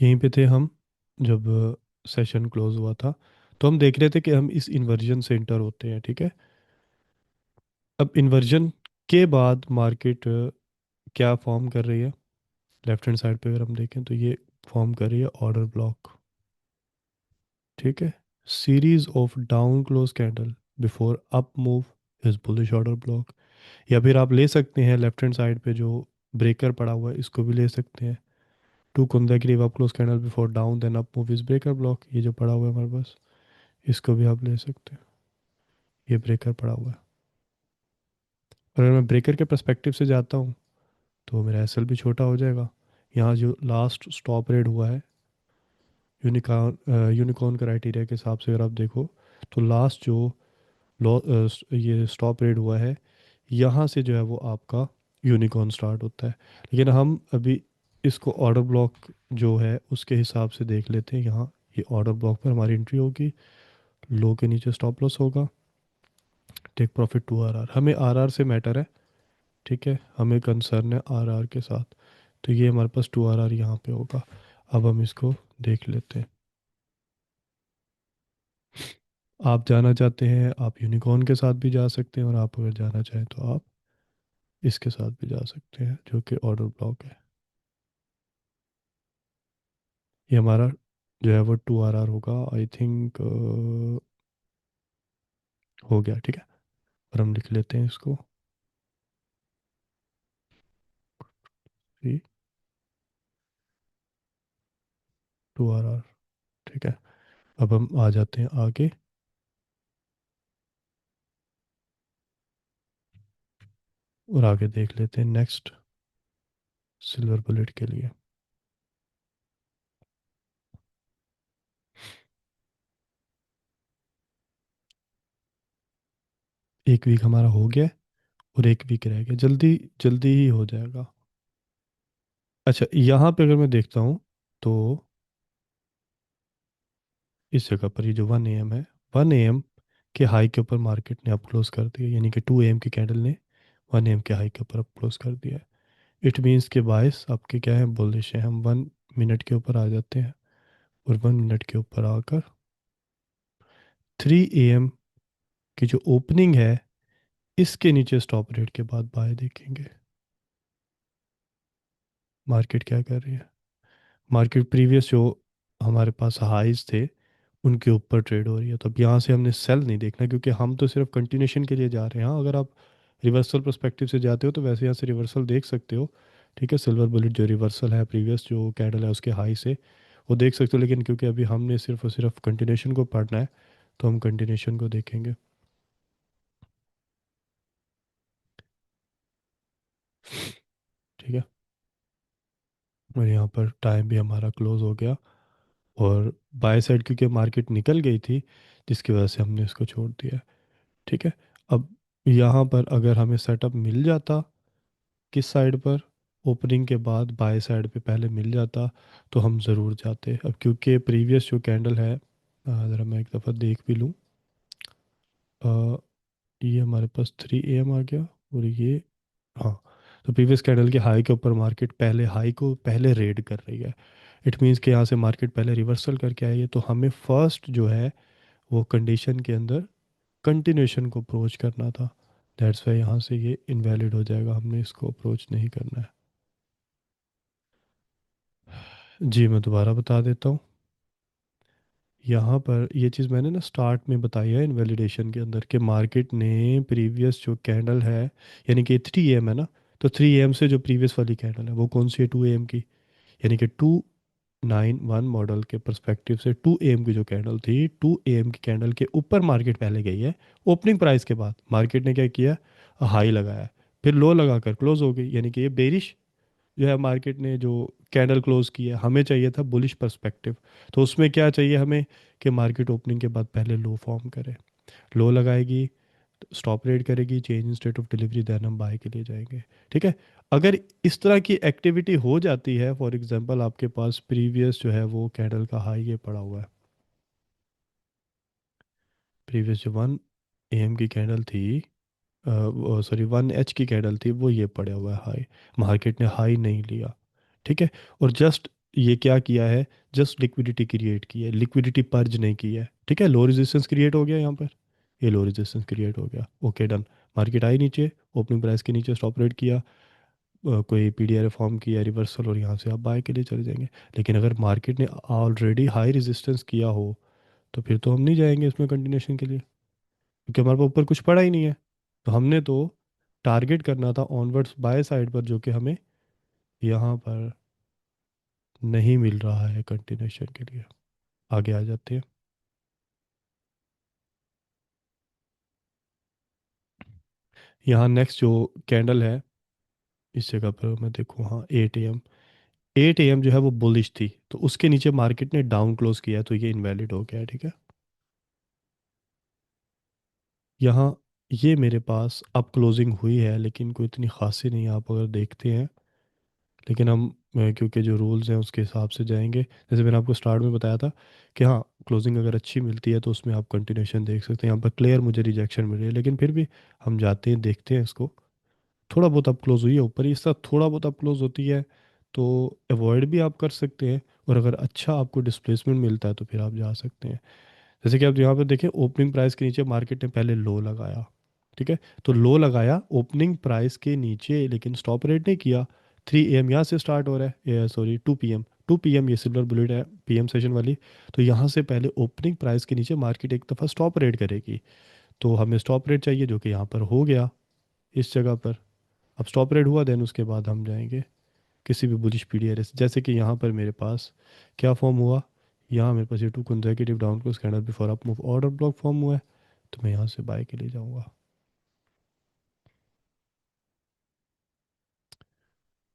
यहीं पे थे हम जब सेशन क्लोज हुआ था। तो हम देख रहे थे कि हम इस इन्वर्जन से इंटर होते हैं, ठीक है। अब इन्वर्जन के बाद मार्केट क्या फॉर्म कर रही है। लेफ्ट हैंड साइड पे अगर हम देखें तो ये फॉर्म कर रही है ऑर्डर ब्लॉक, ठीक है। Series of down close candle before up move is bullish order block. या फिर आप ले सकते हैं लेफ्ट हैंड साइड पे जो ब्रेकर पड़ा हुआ है इसको भी ले सकते हैं। Two consecutive up close candle before down then up move is breaker block, ये जो पड़ा हुआ है हमारे पास इसको भी आप ले सकते हैं। ये ब्रेकर पड़ा हुआ है। और अगर मैं ब्रेकर के पर्सपेक्टिव से जाता हूँ तो मेरा एसएल भी छोटा हो जाएगा। यहाँ जो लास्ट स्टॉप रेट हुआ है यूनिकॉर्न यूनिकॉर्न क्राइटेरिया के हिसाब से अगर आप देखो तो लास्ट जो ये स्टॉप रेट हुआ है यहाँ से जो है वो आपका यूनिकॉर्न स्टार्ट होता है। लेकिन हम अभी इसको ऑर्डर ब्लॉक जो है उसके हिसाब से देख लेते हैं। यहाँ ये ऑर्डर ब्लॉक पर हमारी एंट्री होगी, लो के नीचे स्टॉप लॉस होगा, take profit to R R. हमें आर आर से मैटर है, ठीक है, हमें कंसर्न है आर आर के साथ। तो ये हमारे पास टू आर आर यहाँ पे होगा। अब हम इसको देख लेते हैं। आप जाना चाहते हैं आप यूनिकॉर्न के साथ भी जा सकते हैं, और आप अगर जाना चाहें तो आप इसके साथ भी जा सकते हैं जो कि ऑर्डर ब्लॉक है। ये हमारा जो है वो टू आर आर होगा आई थिंक। हो गया, ठीक है। और हम लिख लेते हैं इसको टू आर आर, ठीक है। अब हम आ जाते हैं आगे और आगे देख लेते हैं नेक्स्ट सिल्वर बुलेट के लिए। एक वीक हमारा हो गया है और एक वीक रह गया, जल्दी जल्दी ही हो जाएगा। अच्छा, यहाँ पे अगर मैं देखता हूँ तो इस जगह पर ये जो 1 AM है, 1 AM के हाई के ऊपर मार्केट ने अप क्लोज कर दिया, यानी कि 2 AM की कैंडल ने 1 AM के हाई के ऊपर अप क्लोज कर दिया है। इट मीन्स के बायस आपके क्या है, बुलिश है। हम 1 मिनट के ऊपर आ जाते हैं और 1 मिनट के ऊपर आकर 3 AM की जो ओपनिंग है इसके नीचे स्टॉप रेट के बाद बाय देखेंगे मार्केट क्या कर रही है। मार्केट प्रीवियस जो हमारे पास हाइज थे उनके ऊपर ट्रेड हो रही है। तो अब यहाँ से हमने सेल नहीं देखना क्योंकि हम तो सिर्फ कंटिन्यूशन के लिए जा रहे हैं। हाँ, अगर आप रिवर्सल पर्सपेक्टिव से जाते हो तो वैसे यहाँ से रिवर्सल देख सकते हो, ठीक है। सिल्वर बुलेट जो रिवर्सल है प्रीवियस जो कैंडल है उसके हाई से वो देख सकते हो। लेकिन क्योंकि अभी हमने सिर्फ और सिर्फ कंटिन्यूशन को पढ़ना है तो हम कंटिन्यूशन को देखेंगे, ठीक है। और यहाँ पर टाइम भी हमारा क्लोज हो गया और बाय साइड क्योंकि मार्केट निकल गई थी जिसकी वजह से हमने इसको छोड़ दिया, ठीक है। अब यहाँ पर अगर हमें सेटअप मिल जाता किस साइड पर, ओपनिंग के बाद बाय साइड पे पहले मिल जाता तो हम ज़रूर जाते। अब क्योंकि प्रीवियस जो कैंडल है ज़रा मैं एक दफ़ा देख भी लूँ। अ, ये हमारे पास 3 AM आ गया और ये, हाँ। तो प्रीवियस कैंडल के हाई के ऊपर मार्केट पहले हाई को पहले रेड कर रही है। इट मीन्स कि यहाँ से मार्केट पहले रिवर्सल करके आई है। तो हमें फर्स्ट जो है वो कंडीशन के अंदर कंटिन्यूशन को अप्रोच करना था। दैट्स वाई यहाँ से ये इनवैलिड हो जाएगा, हमने इसको अप्रोच नहीं करना है। जी मैं दोबारा बता देता हूँ। यहाँ पर ये चीज़ मैंने ना स्टार्ट में बताई है इनवैलिडेशन के अंदर कि मार्केट ने प्रीवियस जो कैंडल है यानी कि 3 AM है ना, तो 3 AM से जो प्रीवियस वाली कैंडल है वो कौन सी है, 2 AM की। यानी कि 291 मॉडल के पर्सपेक्टिव से 2 AM की जो कैंडल थी 2 AM की कैंडल के ऊपर मार्केट पहले गई है। ओपनिंग प्राइस के बाद मार्केट ने क्या किया, हाई लगाया, फिर लो लगाकर क्लोज हो गई। यानी कि ये बेरिश जो है मार्केट ने जो कैंडल क्लोज की है। हमें चाहिए था बुलिश पर्सपेक्टिव। तो उसमें क्या चाहिए हमें कि मार्केट ओपनिंग के बाद पहले लो फॉर्म करे, लो लगाएगी, स्टॉप रेट करेगी, change in state of delivery, then हम बाय के लिए जाएंगे, ठीक है। अगर इस तरह की एक्टिविटी हो जाती है, फॉर एग्जांपल आपके पास प्रीवियस जो है वो कैंडल का हाई ये पड़ा हुआ है, प्रीवियस जो 1 AM की कैंडल थी, सॉरी 1 H की कैंडल थी, वो ये पड़ा हुआ है हाई, मार्केट ने हाई नहीं लिया, ठीक है। और जस्ट ये क्या किया है, जस्ट लिक्विडिटी क्रिएट की है, लिक्विडिटी पर्ज नहीं की है। ठीक है, लो रेजिस्टेंस क्रिएट हो गया यहाँ पर, ये लो रेजिस्टेंस क्रिएट हो गया, ओके डन। मार्केट आई नीचे, ओपनिंग प्राइस के नीचे स्टॉप रेट किया, कोई पीडीआर फॉर्म किया रिवर्सल, और यहाँ से आप बाय के लिए चले जाएंगे। लेकिन अगर मार्केट ने ऑलरेडी हाई रेजिस्टेंस किया हो तो फिर तो हम नहीं जाएंगे इसमें कंटिन्यूशन के लिए, क्योंकि हमारे पास ऊपर कुछ पड़ा ही नहीं है। तो हमने तो टारगेट करना था ऑनवर्ड्स बाय साइड पर, जो कि हमें यहाँ पर नहीं मिल रहा है कंटिन्यूशन के लिए। आगे आ जाते हैं। यहाँ नेक्स्ट जो कैंडल है, इस जगह पर मैं देखूँ, हाँ 8 AM, 8 AM जो है वो बुलिश थी, तो उसके नीचे मार्केट ने डाउन क्लोज किया है, तो ये इनवैलिड हो गया है। ठीक है, यहाँ ये मेरे पास अब क्लोजिंग हुई है, लेकिन कोई इतनी खासी नहीं है आप अगर देखते हैं। लेकिन हम क्योंकि जो रूल्स हैं उसके हिसाब से जाएंगे, जैसे मैंने आपको स्टार्ट में बताया था कि हाँ, क्लोजिंग अगर अच्छी मिलती है तो उसमें आप कंटिन्यूशन देख सकते हैं। यहाँ पर क्लियर मुझे रिजेक्शन मिल रही है, लेकिन फिर भी हम जाते हैं देखते हैं इसको। थोड़ा बहुत अप क्लोज हुई है ऊपर, इस तरह थोड़ा बहुत अप क्लोज होती है तो अवॉइड भी आप कर सकते हैं, और अगर अच्छा आपको डिस्प्लेसमेंट मिलता है तो फिर आप जा सकते हैं। जैसे कि आप यहाँ पे देखें, ओपनिंग प्राइस के नीचे मार्केट ने पहले लो लगाया। ठीक है, तो लो लगाया ओपनिंग प्राइस के नीचे, लेकिन स्टॉप रेट नहीं किया। 3 AM यहाँ से स्टार्ट हो रहा है, सॉरी 2 PM, 2 PM ये सिल्वर बुलेट है, PM सेशन वाली। तो यहाँ से पहले ओपनिंग प्राइस के नीचे मार्केट एक दफ़ा स्टॉप रेट करेगी, तो हमें स्टॉप रेट चाहिए, जो कि यहाँ पर हो गया इस जगह पर। अब स्टॉप रेट हुआ, देन उसके बाद हम जाएंगे किसी भी बुलिश पीडीआरएस, जैसे कि यहाँ पर मेरे पास क्या फॉर्म हुआ, यहाँ मेरे पास ये 2 consecutive down close candle before up move order block form हुआ है, तो मैं यहाँ से बाय के लिए जाऊँगा।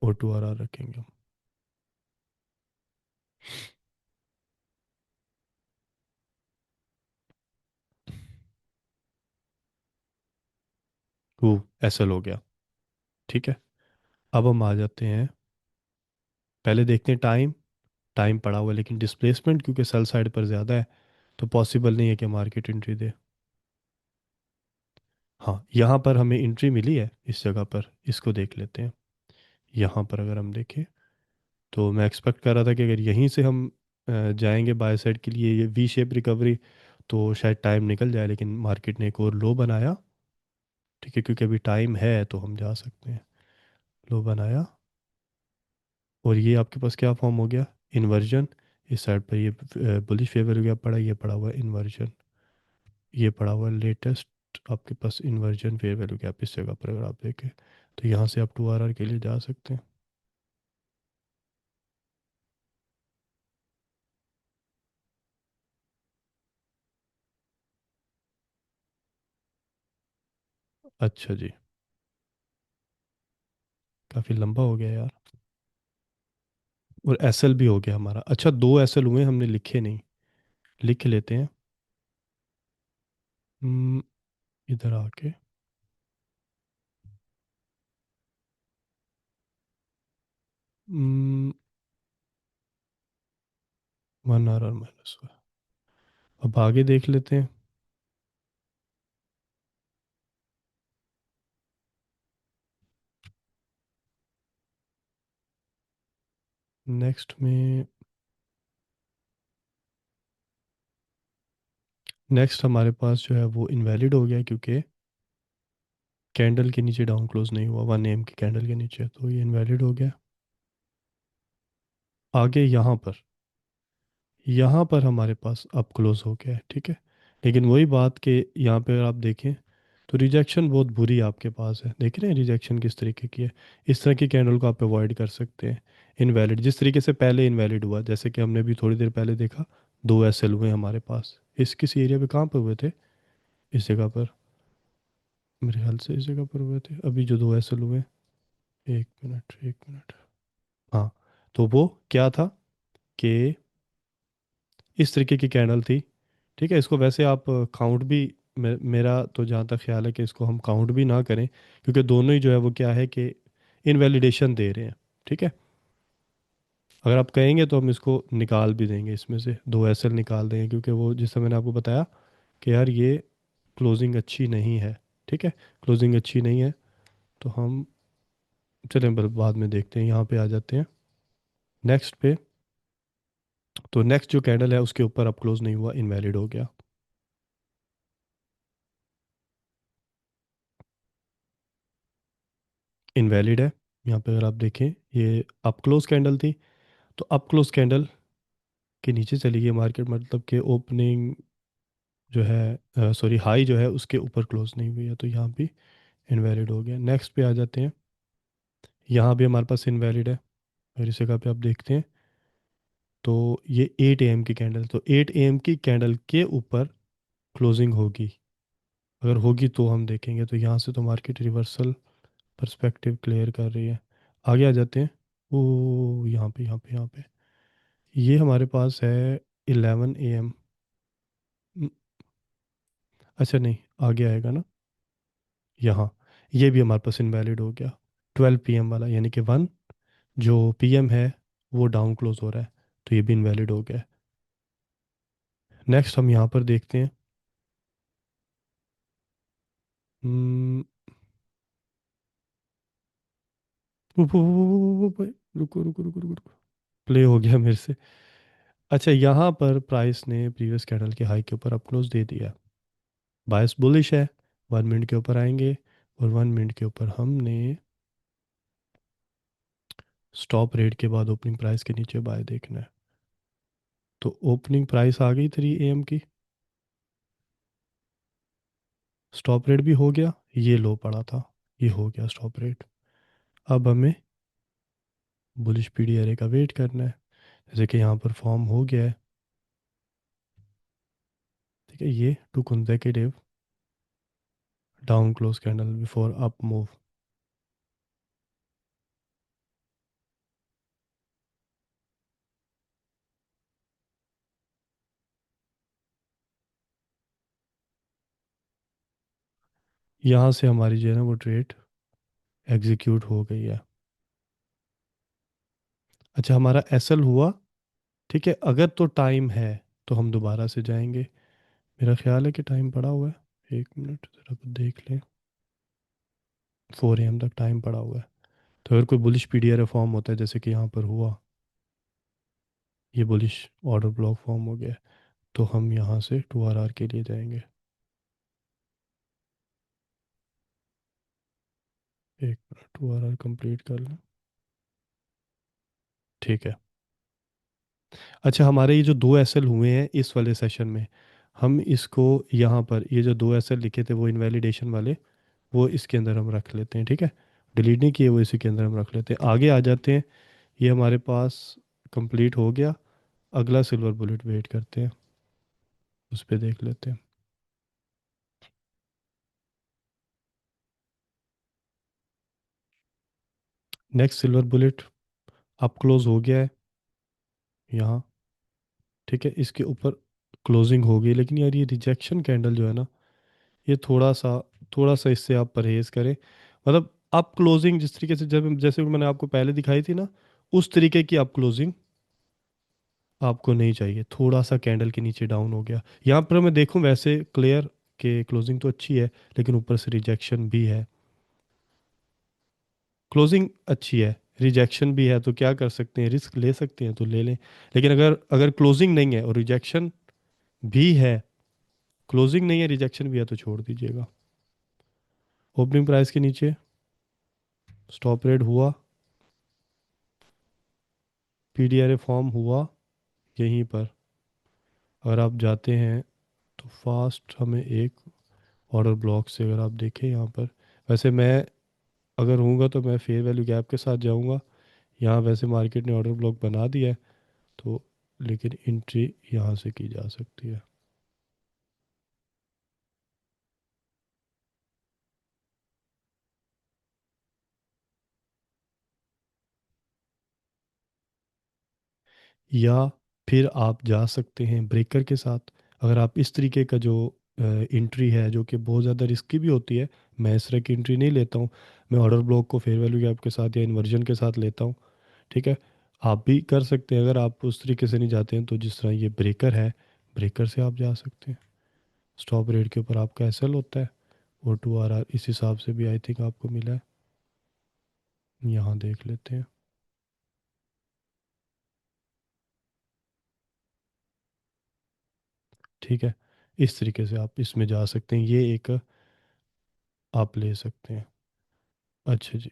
और 2 RR रखेंगे हम। वो एसएल हो गया। ठीक है, अब हम आ जाते हैं, पहले देखते हैं टाइम। टाइम पड़ा हुआ है, लेकिन डिस्प्लेसमेंट क्योंकि सेल साइड पर ज़्यादा है, तो पॉसिबल नहीं है कि मार्केट एंट्री दे। हाँ, यहाँ पर हमें एंट्री मिली है इस जगह पर, इसको देख लेते हैं। यहाँ पर अगर हम देखें, तो मैं एक्सपेक्ट कर रहा था कि अगर यहीं से हम जाएंगे बाय साइड के लिए, ये वी शेप रिकवरी, तो शायद टाइम निकल जाए, लेकिन मार्केट ने एक और लो बनाया। ठीक है, क्योंकि अभी टाइम है तो हम जा सकते हैं। लो बनाया, और ये आपके पास क्या फॉर्म हो गया, इन्वर्जन। इस साइड पर ये बुलिश फेवर हो गया, पड़ा ये पड़ा हुआ इन्वर्जन, ये पड़ा हुआ लेटेस्ट आपके पास इन्वर्जन फेयर वैल्यू गैप इस जगह पर अगर आप देखें, तो यहाँ से आप 2 RR के लिए जा सकते हैं। अच्छा जी, काफ़ी लंबा हो गया यार। और एसएल भी हो गया हमारा, अच्छा 2 SL हुए हमने लिखे नहीं, लिख लेते हैं। हम्म, इधर आके 1 RR माइनस हुआ। अब आगे देख लेते हैं। नेक्स्ट में, नेक्स्ट हमारे पास जो है वो इनवैलिड हो गया, क्योंकि कैंडल के नीचे डाउन क्लोज नहीं हुआ, 1 AM की कैंडल के नीचे, तो ये इनवैलिड हो गया। आगे यहाँ पर हमारे पास अब क्लोज हो गया है। ठीक है, लेकिन वही बात कि यहाँ पे अगर आप देखें तो रिजेक्शन बहुत बुरी आपके पास है, देख रहे हैं रिजेक्शन किस तरीके की है। इस तरह की कैंडल को आप अवॉइड कर सकते हैं। इनवैलिड जिस तरीके से पहले इनवैलिड हुआ, जैसे कि हमने भी थोड़ी देर पहले देखा, 2 SL हुए हमारे पास, इस किसी एरिया पे कहाँ पर हुए थे, इस जगह पर, मेरे ख्याल से इस जगह पर हुए थे अभी जो 2 SL हुए। एक मिनट, एक मिनट, हाँ, तो वो क्या था कि इस तरीके की कैंडल थी। ठीक है, इसको वैसे आप काउंट भी, मेरा तो जहाँ तक ख्याल है कि इसको हम काउंट भी ना करें, क्योंकि दोनों ही जो है वो क्या है कि इनवैलिडेशन दे रहे हैं। ठीक है, अगर आप कहेंगे तो हम इसको निकाल भी देंगे, इसमें से 2 SL निकाल देंगे, क्योंकि वो जिससे मैंने आपको बताया कि यार ये क्लोजिंग अच्छी नहीं है। ठीक है, क्लोजिंग अच्छी नहीं है, तो हम चलें बाद में देखते हैं। यहाँ पे आ जाते हैं नेक्स्ट पे। तो नेक्स्ट जो कैंडल है उसके ऊपर अप क्लोज नहीं हुआ, इनवैलिड हो गया। इनवैलिड है। यहाँ पे अगर आप देखें, ये अप क्लोज कैंडल थी, तो अप क्लोज कैंडल के नीचे चली गई मार्केट, मतलब कि ओपनिंग जो है, सॉरी हाई जो है उसके ऊपर क्लोज नहीं हुई है, तो यहाँ भी इनवैलिड हो गया। नेक्स्ट पे आ जाते हैं। यहाँ भी हमारे पास इनवैलिड है। अगर इस जगह पे आप देखते हैं तो ये 8 AM की कैंडल, तो 8 AM की कैंडल के ऊपर क्लोजिंग होगी। अगर होगी तो हम देखेंगे, तो यहाँ से तो मार्केट रिवर्सल पर्सपेक्टिव क्लियर कर रही है। आगे आ जाते हैं। वो यहाँ पे ये हमारे पास है 11 AM। अच्छा नहीं, आगे आएगा ना। यहाँ ये भी हमारे पास इनवैलिड हो गया। 12 PM वाला, यानी कि 1 जो PM है वो डाउन क्लोज हो रहा है, तो ये भी इनवैलिड हो गया। नेक्स्ट हम यहाँ पर देखते हैं। हम्म, रुको रुको रुको रुको रुको, प्ले हो गया मेरे से। अच्छा, यहाँ पर प्राइस ने प्रीवियस कैंडल के हाई के ऊपर अप क्लोज दे दिया। बायस बुलिश है। 1 मिनट के ऊपर आएंगे, और 1 मिनट के ऊपर हमने स्टॉप रेट के बाद ओपनिंग प्राइस के नीचे बाय देखना है। तो ओपनिंग प्राइस आ गई 3 AM की, स्टॉप रेट भी हो गया, ये लो पड़ा था, ये हो गया स्टॉप रेट। अब हमें बुलिश पीडी एरे का वेट करना है, जैसे कि यहाँ पर फॉर्म हो गया है। ठीक है, ये 2 consecutive down close candle before up move. यहाँ से हमारी जो है ना वो ट्रेड एग्जीक्यूट हो गई है। अच्छा, हमारा एसएल हुआ। ठीक है, अगर तो टाइम है तो हम दोबारा से जाएंगे। मेरा ख्याल है कि टाइम पड़ा हुआ है, 1 मिनट ज़रा देख लें। 4 AM तक टाइम पड़ा हुआ है। तो अगर कोई बुलिश पीडीआर फॉर्म होता है, जैसे कि यहाँ पर हुआ, ये बुलिश ऑर्डर ब्लॉक फॉर्म हो गया है, तो हम यहाँ से 2RR के लिए जाएंगे। 1 मिनट, 2RR कंप्लीट कर लें। ठीक है। अच्छा, हमारे ये जो 2 SL हुए हैं इस वाले सेशन में, हम इसको यहाँ पर ये जो 2 SL लिखे थे वो इनवैलिडेशन वाले, वो इसके अंदर हम रख लेते हैं। ठीक है, डिलीट नहीं किए, वो इसी के अंदर हम रख लेते हैं। आगे आ जाते हैं। ये हमारे पास कंप्लीट हो गया। अगला सिल्वर बुलेट वेट करते हैं, उस पर देख लेते हैं। Next silver bullet up close हो गया है यहाँ। ठीक है, इसके ऊपर क्लोजिंग हो गई, लेकिन यार ये रिजेक्शन कैंडल जो है ना, ये थोड़ा सा इससे आप परहेज़ करें। मतलब अप क्लोजिंग जिस तरीके से, जब जैसे मैंने आपको पहले दिखाई थी ना, उस तरीके की अप क्लोजिंग आपको नहीं चाहिए। थोड़ा सा कैंडल के नीचे डाउन हो गया, यहाँ पर मैं देखूं वैसे क्लियर के क्लोजिंग तो अच्छी है, लेकिन ऊपर से रिजेक्शन भी है। क्लोजिंग अच्छी है, रिजेक्शन भी है, तो क्या कर सकते हैं, रिस्क ले सकते हैं तो ले लें। लेकिन अगर अगर क्लोजिंग नहीं है और रिजेक्शन भी है, क्लोजिंग नहीं है रिजेक्शन भी है, तो छोड़ दीजिएगा। ओपनिंग प्राइस के नीचे स्टॉप रेट हुआ, पीडीआरए फॉर्म हुआ यहीं पर। अगर आप जाते हैं तो फास्ट हमें एक ऑर्डर ब्लॉक से, अगर आप देखें यहाँ पर, वैसे मैं अगर हूँगा तो मैं फेयर वैल्यू गैप के साथ जाऊँगा। यहाँ वैसे मार्केट ने ऑर्डर ब्लॉक बना दिया है, तो लेकिन एंट्री यहाँ से की जा सकती है। या फिर आप जा सकते हैं ब्रेकर के साथ। अगर आप इस तरीके का जो एंट्री है जो कि बहुत ज़्यादा रिस्की भी होती है, मैं इस तरह की एंट्री नहीं लेता हूँ। मैं ऑर्डर ब्लॉक को फेयर वैल्यू गैप के साथ या इन्वर्जन के साथ लेता हूँ। ठीक है, आप भी कर सकते हैं। अगर आप उस तरीके से नहीं जाते हैं, तो जिस तरह ये ब्रेकर है, ब्रेकर से आप जा सकते हैं। स्टॉप रेट के ऊपर आपका एसएल होता है, और 2RR इस हिसाब से भी आई थिंक आपको मिला है। यहाँ देख लेते हैं। ठीक है, इस तरीके से आप इसमें जा सकते हैं, ये एक आप ले सकते हैं। अच्छा जी।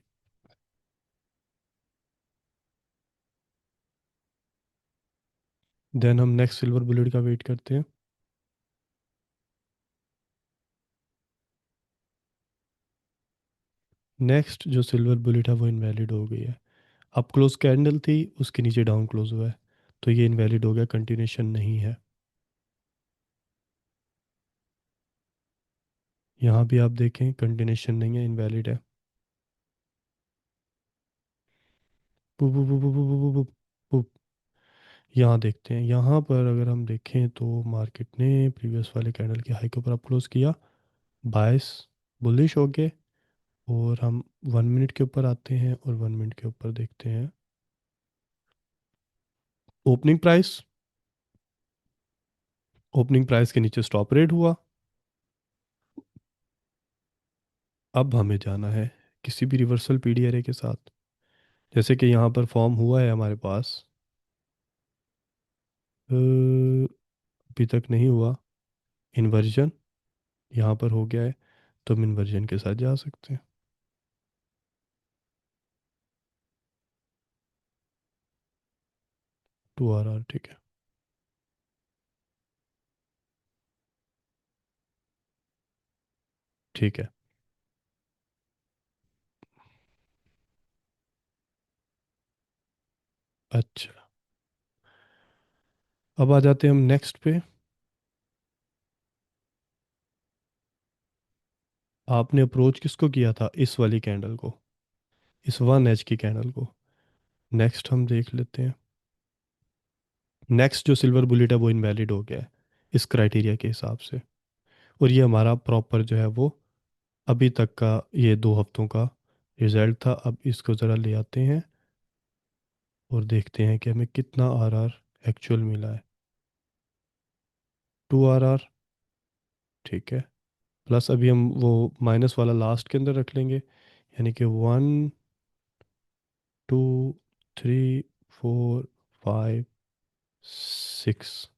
देन हम नेक्स्ट सिल्वर बुलेट का वेट करते हैं। नेक्स्ट जो सिल्वर बुलेट है वो इनवैलिड हो गई है। अप क्लोज कैंडल थी, उसके नीचे डाउन क्लोज हुआ है, तो ये इनवैलिड हो गया, कंटिन्यूशन नहीं है। यहाँ भी आप देखें कंटिन्यूशन नहीं है, इनवैलिड है। पु, पु, पु, पु, पु, पु, पु, पु, पु। यहाँ देखते हैं, यहाँ पर अगर हम देखें तो मार्केट ने प्रीवियस वाले कैंडल के हाई के ऊपर अप क्लोज किया, बायस बुलिश हो गए। और हम 1 मिनट के ऊपर आते हैं और 1 मिनट के ऊपर देखते हैं ओपनिंग प्राइस। ओपनिंग प्राइस के नीचे स्टॉप रेट हुआ। अब हमें जाना है किसी भी रिवर्सल पीडी एरे के साथ, जैसे कि यहाँ पर फॉर्म हुआ है हमारे पास। अभी तक नहीं हुआ इन्वर्जन, यहाँ पर हो गया है, तो हम इन्वर्जन के साथ जा सकते हैं। 2 RR ठीक है। ठीक है। अच्छा, अब आ जाते हैं हम नेक्स्ट पे। आपने अप्रोच किसको किया था, इस वाली कैंडल को, इस 1H की कैंडल को। नेक्स्ट हम देख लेते हैं। नेक्स्ट जो सिल्वर बुलेट है वो इनवैलिड हो गया है इस क्राइटेरिया के हिसाब से। और ये हमारा प्रॉपर जो है वो अभी तक का, ये 2 हफ्तों का रिजल्ट था। अब इसको ज़रा ले आते हैं और देखते हैं कि हमें कितना RR एक्चुअल मिला है। 2 RR ठीक है। प्लस अभी हम वो माइनस वाला लास्ट के अंदर रख लेंगे, यानी कि 1 2 3 4 5 6।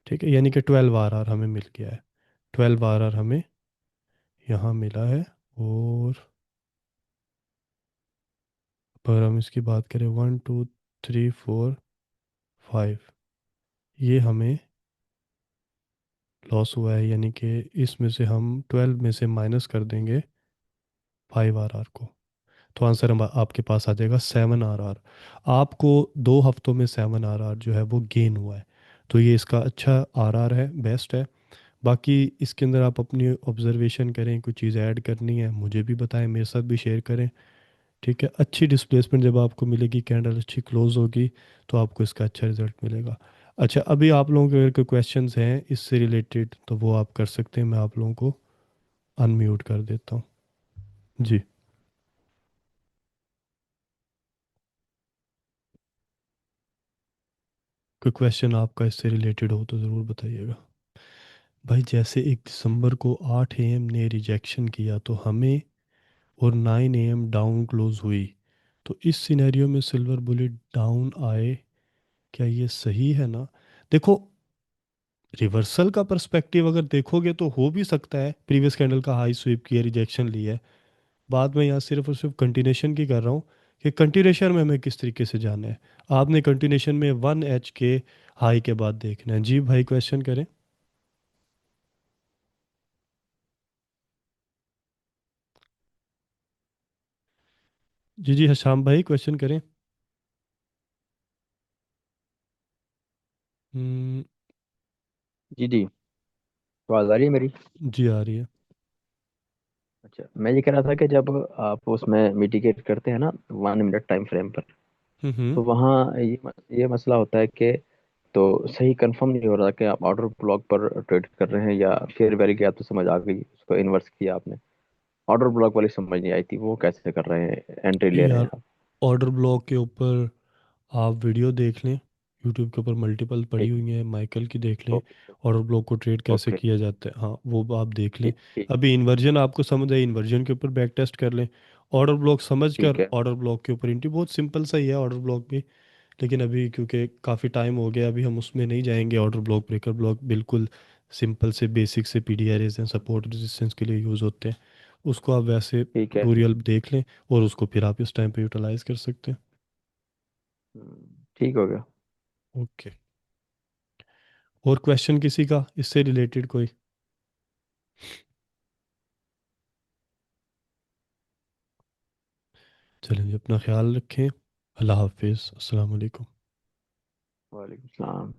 ठीक है, यानी कि 12 RR हमें मिल गया है। 12 RR हमें यहाँ मिला है। और पर हम इसकी बात करें, 1 2 3 4 5, ये हमें लॉस हुआ है, यानी कि इसमें से हम 12 में से माइनस कर देंगे 5 RR को, तो आंसर हम आपके पास आ जाएगा 7 RR। आपको 2 हफ्तों में 7 RR जो है वो गेन हुआ है, तो ये इसका अच्छा RR है, बेस्ट है। बाकी इसके अंदर आप अपनी ऑब्जर्वेशन करें, कुछ चीज़ ऐड करनी है मुझे भी बताएं, मेरे साथ भी शेयर करें। ठीक है, अच्छी डिस्प्लेसमेंट जब आपको मिलेगी, कैंडल अच्छी क्लोज होगी, तो आपको इसका अच्छा रिजल्ट मिलेगा। अच्छा, अभी आप लोगों के अगर कोई क्वेश्चंस हैं इससे रिलेटेड तो वो आप कर सकते हैं, मैं आप लोगों को अनम्यूट कर देता हूँ। जी। कोई क्वेश्चन आपका इससे रिलेटेड हो तो ज़रूर बताइएगा। भाई जैसे 1 दिसंबर को 8 AM ने रिजेक्शन किया तो हमें, और 9 AM डाउन क्लोज हुई, तो इस सिनेरियो में सिल्वर बुलेट डाउन आए, क्या ये सही है ना? देखो, रिवर्सल का पर्सपेक्टिव अगर देखोगे तो हो भी सकता है, प्रीवियस कैंडल का हाई स्वीप किया, रिजेक्शन लिया है। बाद में यहाँ सिर्फ और सिर्फ कंटिन्यूशन की कर रहा हूँ कि कंटिन्यूशन में हमें किस तरीके से जाना है। आपने कंटिन्यूशन में 1H के हाई के बाद देखना है। जी भाई, क्वेश्चन करें। जी जी, हशाम भाई क्वेश्चन करें। हम्म, जी जी। आवाज आ रही है मेरी? जी आ रही है। अच्छा, मैं ये कह रहा था कि जब आप उसमें मिटिगेट करते हैं ना 1 मिनट टाइम फ्रेम पर, हम्म। तो वहाँ ये मसला होता है कि तो सही कंफर्म नहीं हो रहा कि आप ऑर्डर ब्लॉक पर ट्रेड कर रहे हैं या फेयर वैल्यू की। आप तो समझ आ गई, उसको इन्वर्स किया आपने। ऑर्डर ब्लॉक वाली समझ नहीं आई थी, वो कैसे कर रहे हैं, एंट्री ले रहे हैं यार, आप? ऑर्डर ब्लॉक के ऊपर आप वीडियो देख लें, यूट्यूब के ऊपर मल्टीपल पड़ी ठीक। हुई हैं, माइकल की देख लें। ओके। ऑर्डर ब्लॉक को ट्रेड कैसे ओके। किया जाता है, हाँ वो आप देख लें। ठीक ठीक। अभी इन्वर्जन आपको समझ है, इन्वर्जन के ऊपर बैक टेस्ट कर लें। ऑर्डर ब्लॉक समझ कर ठीक है। ऑर्डर ब्लॉक के ऊपर एंट्री, बहुत सिंपल सा ही है ऑर्डर ब्लॉक भी। लेकिन अभी क्योंकि काफ़ी टाइम हो गया, अभी हम उसमें नहीं जाएंगे। ऑर्डर ब्लॉक, ब्रेकर ब्लॉक बिल्कुल सिंपल से बेसिक से पी डी एरेज हैं, सपोर्ट रेजिस्टेंस के लिए यूज़ होते हैं। उसको आप वैसे ठीक है। ट्यूटोरियल देख लें और उसको फिर आप इस टाइम पे यूटिलाइज कर सकते हैं। ठीक हो गया। ओके। और क्वेश्चन किसी का इससे रिलेटेड कोई? चलें जी, अपना ख्याल रखें। अल्लाह हाफिज़, अस्सलाम वालेकुम। वालेकुम सलाम।